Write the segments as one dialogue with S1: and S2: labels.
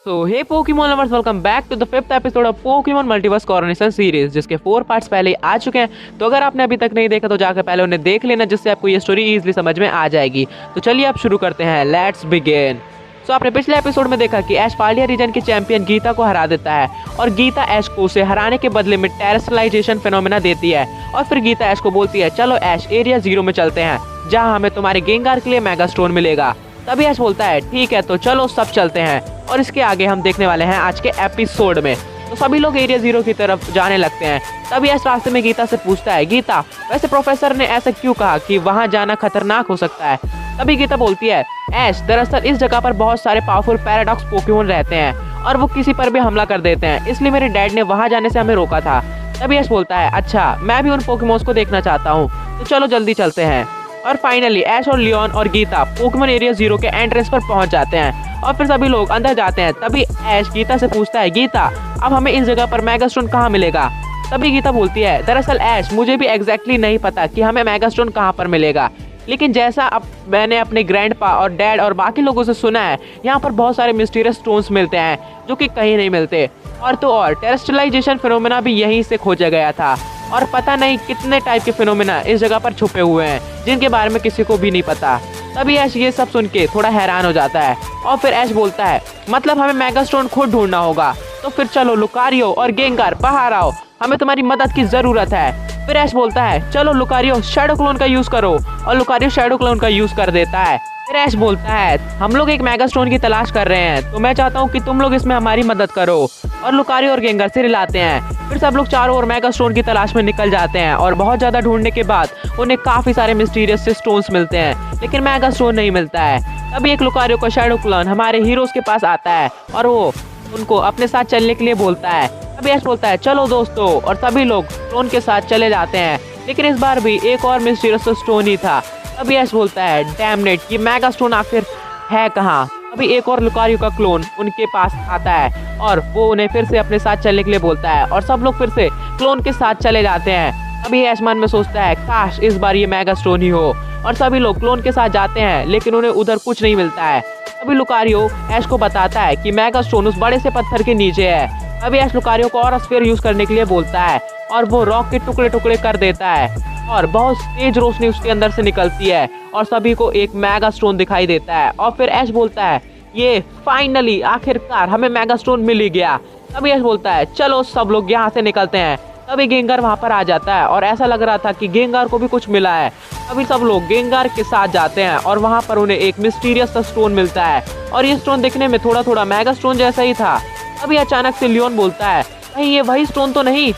S1: So hey Pokemon lovers, welcome back to the fifth episode of Pokemon multiverse coronation series, जिसके 4 parts पहले आ चुके हैं। तो अगर आपने अभी तक नहीं देखा तो जाकर पहले उन्हें देख लेना, जिससे आपको ये स्टोरी इजीली समझ में आ जाएगी। तो चलिए आप शुरू करते हैं, लेट्स बिगिन। तो आपने पिछले एपिसोड में देखा कि ऐश पाल्डिया रीजन की चैंपियन गीता को हरा देता है और गीता ऐश को उसे हराने के बदले में टेरेस्ट्रियलाइजेशन फेनोमेना देती है। और फिर गीता ऐश को बोलती है, चलो ऐश एरिया 0 में चलते हैं, जहाँ हमें तुम्हारे गेंगार के लिए मेगा स्टोन मिलेगा। तभी ऐश बोलता है, ठीक है तो चलो सब चलते हैं। और इसके आगे हम देखने वाले हैं आज के एपिसोड में। तो सभी लोग एरिया 0 की तरफ जाने लगते हैं। तभी ऐश रास्ते में गीता से पूछता है, गीता वैसे प्रोफेसर ने ऐसा क्यों कहा कि वहाँ जाना खतरनाक हो सकता है? तभी गीता बोलती है, ऐश दरअसल इस जगह पर बहुत सारे पावरफुल पैराडॉक्स पोकेमॉन रहते हैं और वो किसी पर भी हमला कर देते हैं, इसलिए मेरे डैड ने वहाँ जाने से हमें रोका था। तभी ऐश बोलता है, अच्छा मैं भी उन पोकेमॉन्स को देखना चाहता हूँ, तो चलो जल्दी चलते हैं। और फाइनली ऐश और लियोन और गीता पोकेमॉन एरिया 0 के एंट्रेंस पर पहुंच जाते हैं और फिर सभी लोग अंदर जाते हैं। तभी ऐश गीता से पूछता है, गीता अब हमें इस जगह पर मेगा स्टोन कहाँ मिलेगा? तभी गीता बोलती है, दरअसल ऐश मुझे भी एग्जैक्टली नहीं पता कि हमें मेगा स्टोन कहाँ पर मिलेगा, लेकिन जैसा अब मैंने अपने ग्रैंडपा और डैड और बाकी लोगों से सुना है, यहाँ पर बहुत सारे मिस्टीरियस स्टोन्स मिलते हैं जो कि कहीं नहीं मिलते। और तो और टेरेस्ट्रियलाइजेशन फिनोमेना भी यहीं से खोजा गया था और पता नहीं कितने टाइप के फिनोमेना इस जगह पर छुपे हुए हैं जिनके बारे में किसी को भी नहीं पता। तभी ऐश ये सब सुन के थोड़ा हैरान हो जाता है और फिर ऐश बोलता है, मतलब हमें मेगा स्टोन खुद ढूंढना होगा, तो फिर चलो लुकारियो और गेंगार बाहर आओ, हमें तुम्हारी मदद की जरूरत है। फिर ऐश बोलता है, चलो लुकारियो शैडो क्लोन का यूज करो, और लुकारियो शैडो क्लोन का यूज कर देता है। फिर ऐश बोलता है, हम लोग एक मेगा स्टोन की तलाश कर रहे हैं, तो मैं चाहता हूँ कि तुम लोग इसमें हमारी मदद करो। और लुकारियो और गेंगार से रिलाते हैं। फिर सब लोग चारों ओर मेगा स्टोन की तलाश में निकल जाते हैं और बहुत ज्यादा ढूंढने के बाद उन्हें काफी सारे मिस्टीरियस से स्टोन्स मिलते हैं, लेकिन मेगा स्टोन नहीं मिलता है। तभी एक लुकारियो का शैडो क्लोन हमारे हीरोज के पास आता है और वो उनको अपने साथ चलने के लिए बोलता है। तभी ऐश बोलता है, चलो दोस्तों, और सभी लोग स्टोन के साथ चले जाते हैं, लेकिन इस बार भी एक और मिस्टीरियस स्टोन ही था। तभी ऐश बोलता है, डैमनेट ये मेगा स्टोन आखिर है कहाँ? अभी एक और लुकारियो का क्लोन उनके पास आता है और वो उन्हें फिर से अपने साथ चलने के लिए बोलता है और सब लोग फिर से क्लोन के साथ चले जाते हैं। अभी ऐश मन में सोचता है, काश इस बार ये मेगा स्टोन ही हो। और सभी लोग क्लोन के साथ जाते हैं, लेकिन उन्हें उधर कुछ नहीं मिलता है। अभी लुकारियो ऐश को बताता है कि मेगा स्टोन उस बड़े से पत्थर के नीचे है। अभी ऐश लुकारियो को और स्फीयर यूज करने के लिए बोलता है और वो रॉक के टुकड़े टुकड़े कर देता है और बहुत तेज रोशनी उसके अंदर से निकलती है और सभी को एक मेगा स्टोन दिखाई देता है। और फिर ऐश बोलता है, ये फाइनली आखिरकार हमें मेगा स्टोन मिल ही गया। तभी ऐश बोलता है, चलो सब लोग यहाँ से निकलते हैं। तभी गेंगार वहाँ पर आ जाता है और ऐसा लग रहा था कि गेंगार को भी कुछ मिला है। अभी सब लोग गेंगार के साथ जाते हैं और वहाँ पर उन्हें एक मिस्टीरियस सा स्टोन मिलता है और ये स्टोन दिखने में थोड़ा थोड़ा मेगा स्टोन जैसा ही था। अभी अचानक से लियोन बोलता है, कहीं ये वही स्टोन तो नहीं?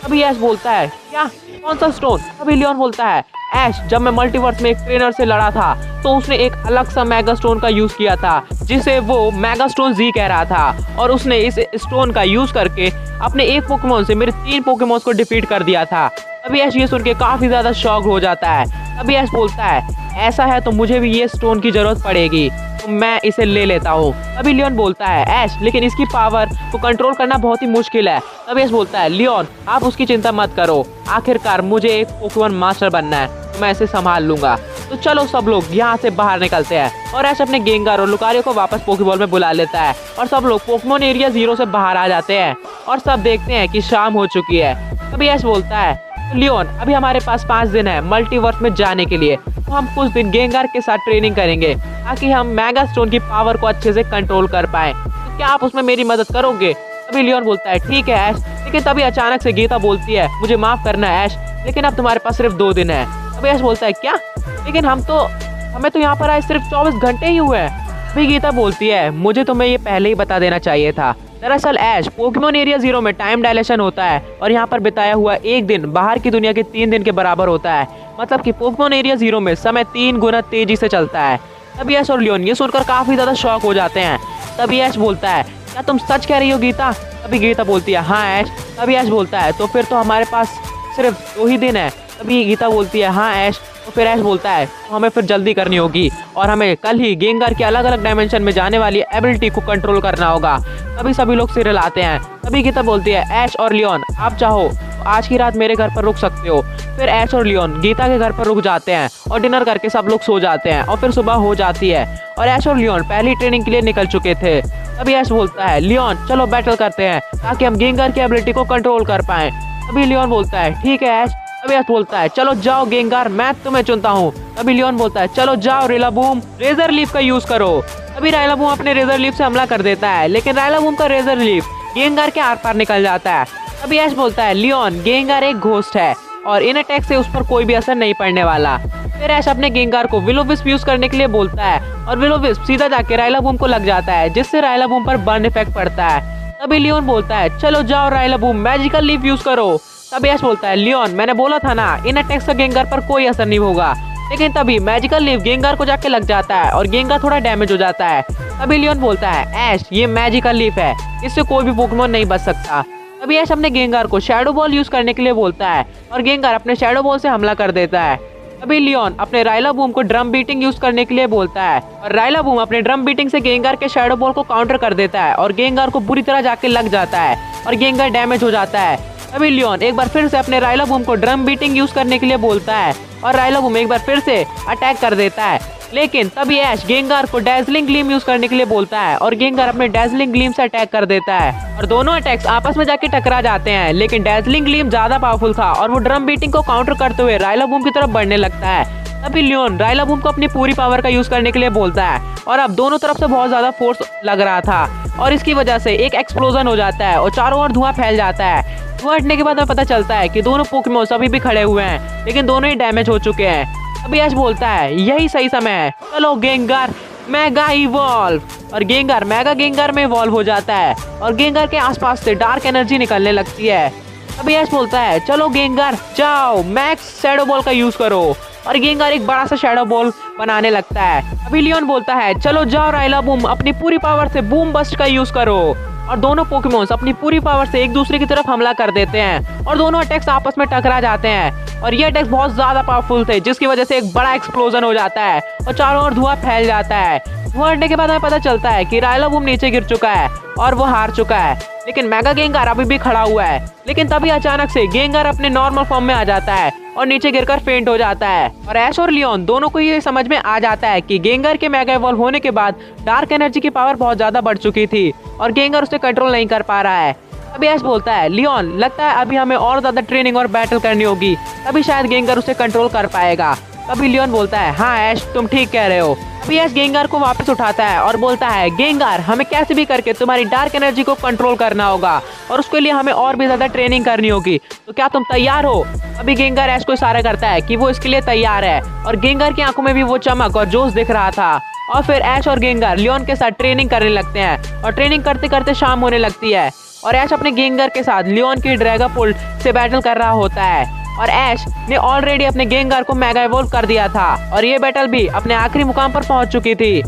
S1: अभी ऐश बोलता है, क्या कौन सा स्टोन? अभी लियोन बोलता है, ऐश जब मैं मल्टीवर्स में एक ट्रेनर से लड़ा था तो उसने एक अलग सा मेगा स्टोन का यूज किया था, जिसे वो मेगा स्टोन जी कह रहा था, और उसने इस स्टोन का यूज करके अपने एक पोकेमॉन से मेरे 3 पोकेमॉन्स को डिफीट कर दिया था। अभी ऐश ये सुन के काफी ज्यादा शॉक हो जाता है। अभी ऐश बोलता है, ऐसा है तो मुझे भी ये स्टोन की जरूरत पड़ेगी, तो मैं इसे ले लेता हूँ। तभी लियोन बोलता है, ऐश लेकिन इसकी पावर को कंट्रोल करना बहुत ही मुश्किल है। तभी ऐश बोलता है, लियोन आप उसकी चिंता मत करो, आखिरकार मुझे एक पोकेमॉन मास्टर बनना है, तो मैं इसे संभाल लूंगा। तो चलो सब लोग यहाँ से बाहर निकलते हैं और ऐश अपने गेंगार और लुकारियो को वापस पोकेबॉल में बुला लेता है और सब लोग पोकेमॉन एरिया 0 से बाहर आ जाते हैं और सब देखते हैं कि शाम हो चुकी है। तभी ऐश बोलता है, लियोन अभी हमारे पास 5 दिन है मल्टीवर्स में जाने के लिए, तो हम कुछ दिन गेंगार के साथ ट्रेनिंग करेंगे ताकि हम मेगा स्टोन की पावर को अच्छे से कंट्रोल कर पाए। तो क्या आप उसमें मेरी मदद करोगे? तभी लियोन बोलता है, ठीक है ऐश। लेकिन तभी अचानक से गीता बोलती है, मुझे माफ करना है ऐश, लेकिन अब तुम्हारे पास सिर्फ 2 दिन है। तभी ऐश बोलता है, क्या? लेकिन हमें तो यहाँ पर आए सिर्फ 24 घंटे ही हुए हैं। अभी गीता बोलती है, मुझे तुम्हें ये पहले ही बता देना चाहिए था। दरअसल ऐश पोकेमॉन एरिया 0 में टाइम डायलेशन होता है और यहाँ पर बिताया हुआ एक दिन बाहर की दुनिया के 3 दिन के बराबर होता है, मतलब कि पोकेमॉन एरिया 0 में समय 3 गुना तेजी से चलता है। तभी ऐश और लियोन ये सुनकर काफी ज्यादा शॉक हो जाते हैं। तभी ऐश बोलता है, क्या तुम सच कह रही हो गीता? तभी गीता बोलती है, हाँ ऐश। तभी ऐश बोलता है, तो फिर तो हमारे पास सिर्फ 2 ही दिन है। तभी गीता बोलती है, हाँ ऐश। तो फिर ऐश बोलता है, तो हमें फिर जल्दी करनी होगी और हमें कल ही गेंगार के अलग अलग डायमेंशन में जाने वाली एबिलिटी को कंट्रोल करना होगा। तभी सभी लोग सिर हिलाते हैं। तभी गीता बोलती है, ऐश और लियोन आप चाहो तो आज की रात मेरे घर पर रुक सकते हो। फिर ऐश और लियोन गीता के घर पर रुक जाते हैं और डिनर करके सब लोग सो जाते हैं और फिर सुबह हो जाती है और ऐश और लियोन पहली ट्रेनिंग के लिए निकल चुके थे। तभी ऐश बोलता है लियोन चलो बैटल करते हैं ताकि हम गेंगार की एबिलिटी को कंट्रोल कर पाए। तभी लियोन बोलता है ठीक है ऐश। तभी ऐश बोलता है चलो जाओ गेंगार, मैं तुम्हें चुनता हूँ। तभी लियोन बोलता है चलो जाओ रिलाबूम, रेजर लीफ का यूज करो। तभी राइलाबूम अपने रेजर लीफ से हमला कर देता है, लेकिन राइलाबूम का रेजर लीफ गेंगार के आर पार निकल जाता है। तभी ऐश बोलता है लियोन गेंगार एक घोस्ट है और इन अटैक से उस पर कोई भी असर नहीं पड़ने वाला। फिर ऐश अपने गेंगार को विलो विस्प यूज करने के लिए बोलता है और विलो विस्प सीधा जाके राइलाबूम को लग जाता है, जिससे राइलाबूम पर बर्न इफेक्ट पड़ता है। तभी लियोन बोलता है चलो जाओ राइलाबूम, मैजिकल लीफ यूज करो। तभी ऐश बोलता है लियोन मैंने बोला था ना इन अटैक्स का गेंगार पर कोई असर नहीं होगा। लेकिन तभी मैजिकल लीफ गेंगार को जाके लग जाता है और गेंगार थोड़ा डैमेज हो जाता है। तभी लियोन बोलता है ऐश ये मैजिकल लीफ है, इससे कोई भी पोकेमॉन नहीं बच सकता। तभी ऐश अपने गेंगार को शैडो बॉल यूज करने के लिए बोलता है और गेंगार अपने शैडो बॉल से हमला कर देता है। तभी लियोन अपने राइलाबूम को ड्रम बीटिंग यूज करने के लिए बोलता है और राइलाबूम अपने ड्रम बीटिंग से गेंगार के शैडो बॉल को काउंटर कर देता है और गेंगार को बुरी तरह जाके लग जाता है और गेंगार डैमेज हो जाता है। तभी लियोन एक बार फिर से अपने राइलाबूम को ड्रम बीटिंग यूज करने के लिए बोलता है और राइलाबूम एक बार फिर से अटैक कर देता है। लेकिन तभी ऐश गेंगार को डैजलिंग ग्लीम यूज करने के लिए बोलता है और गेंगार अपने डैजलिंग ग्लीम से अटैक कर देता है और दोनों अटैक्स आपस में जाके टकरा जाते हैं। लेकिन डैजलिंग ग्लीम ज्यादा पावरफुल था और वो ड्रम बीटिंग को काउंटर करते हुए राइलाबूम की तरफ बढ़ने लगता है। तभी लियोन राइलाबूम को अपनी पूरी पावर का यूज करने के लिए बोलता है और अब दोनों तरफ से बहुत ज्यादा फोर्स लग रहा था और इसकी वजह से एक एक्सप्लोजन हो जाता है और चारों ओर धुआं फैल जाता है। धुआं हटने के बाद हमें पता चलता है कि दोनों पोकेमॉन्स अभी भी खड़े हुए हैं, लेकिन दोनों ही डैमेज हो चुके हैं। अभी ऐश बोलता है यही सही समय है, चलो गेंगार मेगा इवॉल्व। और गेंगार मेगा गेंगार में इवॉल्व हो जाता है और गेंगार के आसपास से डार्क एनर्जी निकलने लगती है। अभी ऐश बोलता है चलो गेंगार जाओ मैक्स शैडो बॉल का यूज करो और गेंगार एक बड़ा सा शैडो बॉल बनाने लगता है। अभी लियोन बोलता है चलो जाओ राइलाबूम अपनी पूरी पावर से बूम बस्ट का यूज करो और दोनों पोकेमॉन्स अपनी पूरी पावर से एक दूसरे की तरफ हमला कर देते हैं और दोनों अटैक्स आपस में टकरा जाते हैं और ये अटैक्स बहुत ज्यादा पावरफुल थे, जिसकी वजह से एक बड़ा एक्सप्लोजन हो जाता है और चारों ओर धुआं फैल जाता है। धुआं हटने के बाद हमें पता चलता है कि राइलाबूम नीचे गिर चुका है और वो हार चुका है, लेकिन मेगा गेंगार अभी भी खड़ा हुआ है। लेकिन तभी अचानक से गेंगार अपने नॉर्मल फॉर्म में आ जाता है और नीचे गिरकर फेंट हो जाता है और ऐश और लियोन दोनों को ये समझ में आ जाता है कि गेंगार के मेगा इवॉल्व होने के बाद डार्क एनर्जी की पावर बहुत ज्यादा बढ़ चुकी थी और गेंगार उसे कंट्रोल नहीं कर पा रहा है। तभी ऐश बोलता है लियोन लगता है अभी हमें और ज्यादा ट्रेनिंग और बैटल करनी होगी, तभी शायद गेंगार उसे कंट्रोल कर पाएगा। तभी लियोन बोलता है हाँ ऐश तुम ठीक कह रहे हो। तभी ऐश गेंगार को वापस उठाता है और बोलता है गेंगार हमें कैसे भी करके तुम्हारी डार्क एनर्जी को कंट्रोल करना होगा और उसके लिए हमें और भी ज्यादा ट्रेनिंग करनी होगी, तो क्या तुम तैयार हो। अभी गेंगार ऐश को इशारा करता है कि वो इसके लिए तैयार है और गेंगार की आंखों में भी वो चमक और जोश दिख रहा था और फिर ऐश और गेंगार लियोन के साथ ट्रेनिंग करने लगते हैं और ट्रेनिंग करते करते शाम होने लगती है और ऐश अपने गेंगार के साथ लियोन की ड्रैगोपोल्ट से बैटल कर रहा होता है और ऐश ने ऑलरेडी अपने गेंगार को मेगा इवॉल्व कर दिया था और ये बैटल भी अपने आखिरी मुकाम पर पहुंच चुकी थी।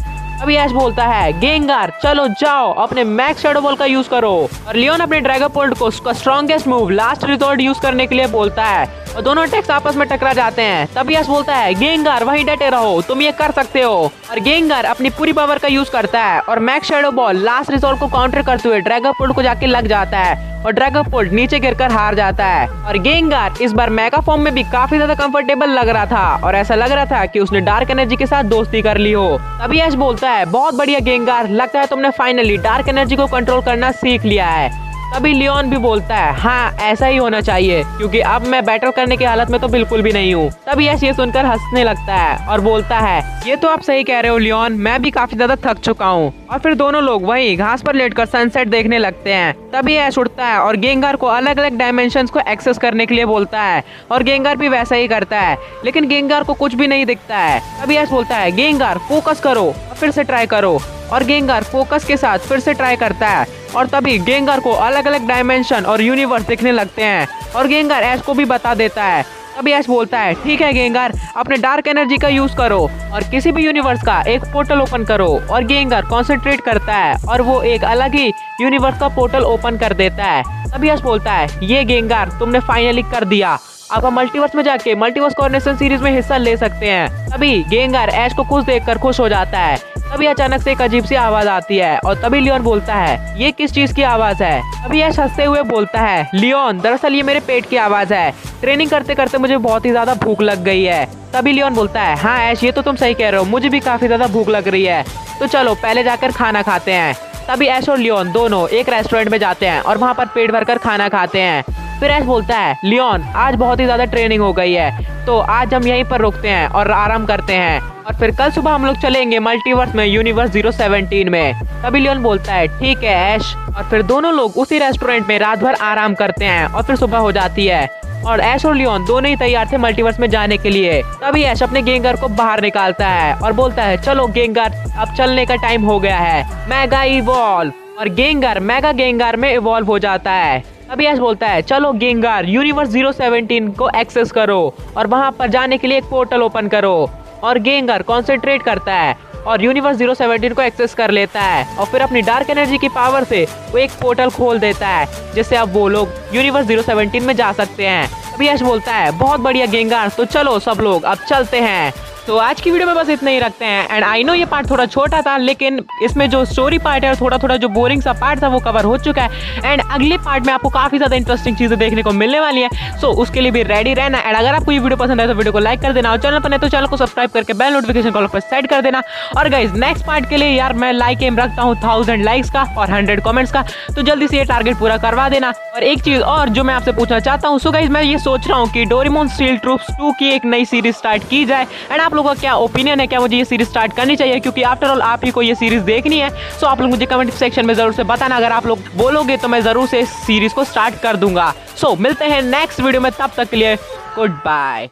S1: अभी ऐश बोलता है गेंगार चलो जाओ अपने मैक्स शैडो बॉल का यूज करो और लियोन अपने ड्रैगोपोल्ट को उसका strongest move last resort use करने के लिए बोलता है और दोनों अटैक्स आपस में टकरा जाते हैं। तभी ऐश बोलता है गेंगार वहीं डटे रहो, तुम ये कर सकते हो और गेंगार अपनी पूरी पावर का यूज करता है और max shadow ball last resort को काउंटर करते हुए ड्रैगोपोल्ट को जाके लग जाता है और ड्रैगोपोल्ट नीचे गिरकर हार जाता है और गेंगार इस बार मेगा फॉर्म में भी काफी ज्यादा कंफर्टेबल लग रहा था और ऐसा लग रहा था कि उसने डार्क एनर्जी के साथ दोस्ती कर ली हो। तभी ऐश बोलता है बहुत बढ़िया गेंगार, लगता है तुमने फाइनली डार्क एनर्जी को कंट्रोल करना सीख लिया है। तभी लियोन भी बोलता है हाँ ऐसा ही होना चाहिए, क्योंकि अब मैं बैटल करने की हालत में तो बिल्कुल भी नहीं हूँ। तभी ऐश ये सुनकर हंसने लगता है और बोलता है ये तो आप सही कह रहे हो लियोन, मैं भी काफी ज्यादा थक चुका हूँ। और फिर दोनों लोग वहीं घास पर लेटकर सनसेट देखने लगते हैं। तभी ऐश उठता है और गेंगार को अलग अलग डायमेंशंस को एक्सेस करने के लिए बोलता है और गेंगार भी वैसा ही करता है, लेकिन गेंगार को कुछ भी नहीं दिखता है। तभी ऐश बोलता है गेंगार फोकस करो और फिर से ट्राई करो और गेंगार फोकस के साथ फिर से ट्राई करता है और तभी गेंगार को अलग अलग डायमेंशन और यूनिवर्स दिखने लगते हैं और गेंगार ऐश को भी बता देता है। तभी ऐश बोलता है ठीक है गेंगार अपने डार्क एनर्जी का यूज करो और किसी भी यूनिवर्स का एक पोर्टल ओपन करो और गेंगार कॉन्सेंट्रेट करता है और वो एक अलग ही यूनिवर्स का पोर्टल ओपन कर देता है। तभी ऐश बोलता है ये गेंगार तुमने फाइनली कर दिया, अब हम मल्टीवर्स में जाके मल्टीवर्स कॉर्नेशन सीरीज में हिस्सा ले सकते हैं। तभी गेंगार ऐश को खुश देखकर खुश हो जाता है। तभी अचानक से एक अजीब सी आवाज आती है और तभी लियोन बोलता है ये किस चीज की आवाज है। तभी ऐश हंसते हुए बोलता है लियोन दरअसल ये मेरे पेट की आवाज है, ट्रेनिंग करते करते मुझे बहुत ही ज्यादा भूख लग गई है। तभी लियोन बोलता है हाँ ऐश ये तो तुम सही कह रहे हो, मुझे भी काफी ज्यादा भूख लग रही है, तो चलो पहले जाकर खाना खाते हैं। तभी ऐश और लियोन दोनों एक रेस्टोरेंट में जाते हैं और वहाँ पर पेट भरकर खाना खाते हैं। फिर ऐश बोलता है लियोन आज बहुत ही ज्यादा ट्रेनिंग हो गई है, तो आज हम यहीं पर रुकते हैं और आराम करते हैं और फिर कल सुबह हम लोग चलेंगे मल्टीवर्स में यूनिवर्स 017 में। तभी लियोन बोलता है ठीक है ऐश, और फिर दोनों लोग उसी रेस्टोरेंट में रात भर आराम करते हैं और फिर सुबह हो जाती है और ऐश और लियोन दोनों ही तैयार थे मल्टीवर्स में जाने के लिए। तभी ऐश अपने गेंगर को बाहर निकालता है और बोलता है चलो गेंगर अब चलने का टाइम हो गया है, मेगा इवॉल्व। और गेंगर मेगा गेंगर में इवॉल्व हो जाता है। तभी ऐश बोलता है चलो गेंगर यूनिवर्स 017 को एक्सेस करो और वहां पर जाने के लिए एक पोर्टल ओपन करो। और गेंगर कॉन्सेंट्रेट करता है और यूनिवर्स 017 को एक्सेस कर लेता है और फिर अपनी डार्क एनर्जी की पावर से वो एक पोर्टल खोल देता है जिससे अब वो लोग यूनिवर्स 017 में जा सकते हैं। अभी ऐश बोलता है बहुत बढ़िया गेंगर, तो चलो सब लोग अब चलते हैं। तो आज की वीडियो में बस इतना ही रखते हैं। एंड आई नो ये पार्ट थोड़ा छोटा था, लेकिन इसमें जो स्टोरी पार्ट है और थोड़ा थोड़ा जो बोरिंग सा पार्ट था वो कवर हो चुका है। एंड अगले पार्ट में आपको काफी ज्यादा इंटरेस्टिंग चीजें देखने को मिलने वाली है, सो उसके लिए भी रेडी रहना। एंड अगर आपको ये वीडियो पसंद है तो वीडियो को लाइक कर देना और चैनल पर नहीं तो चैनल को सब्सक्राइब करके बेल नोटिफिकेशन कॉल पर सेट कर देना। और गाइस नेक्स्ट पार्ट के लिए यार मैं लाइक एम रखता हूँ 1000 लाइक्स का और 100 कमेंट्स का, तो जल्दी से ये टारगेट पूरा करवा देना। और एक चीज और जो मैं आपसे पूछना चाहता हूँ, सो गाइस मैं ये सोच रहा हूँ कि डोरेमोन स्टील ट्रूप्स 2 की एक नई सीरीज स्टार्ट की जाए। एंड आप लोगों का क्या ओपिनियन है, क्या मुझे ये सीरीज स्टार्ट करनी चाहिए, क्योंकि आफ्टर ऑल आप ही को ये सीरीज देखनी है। सो आप लोग मुझे कमेंट सेक्शन में जरूर से बताना, अगर आप लोग बोलोगे तो मैं जरूर से इस सीरीज को स्टार्ट कर दूंगा। सो मिलते हैं नेक्स्ट वीडियो में, तब तक के लिए गुड बाय।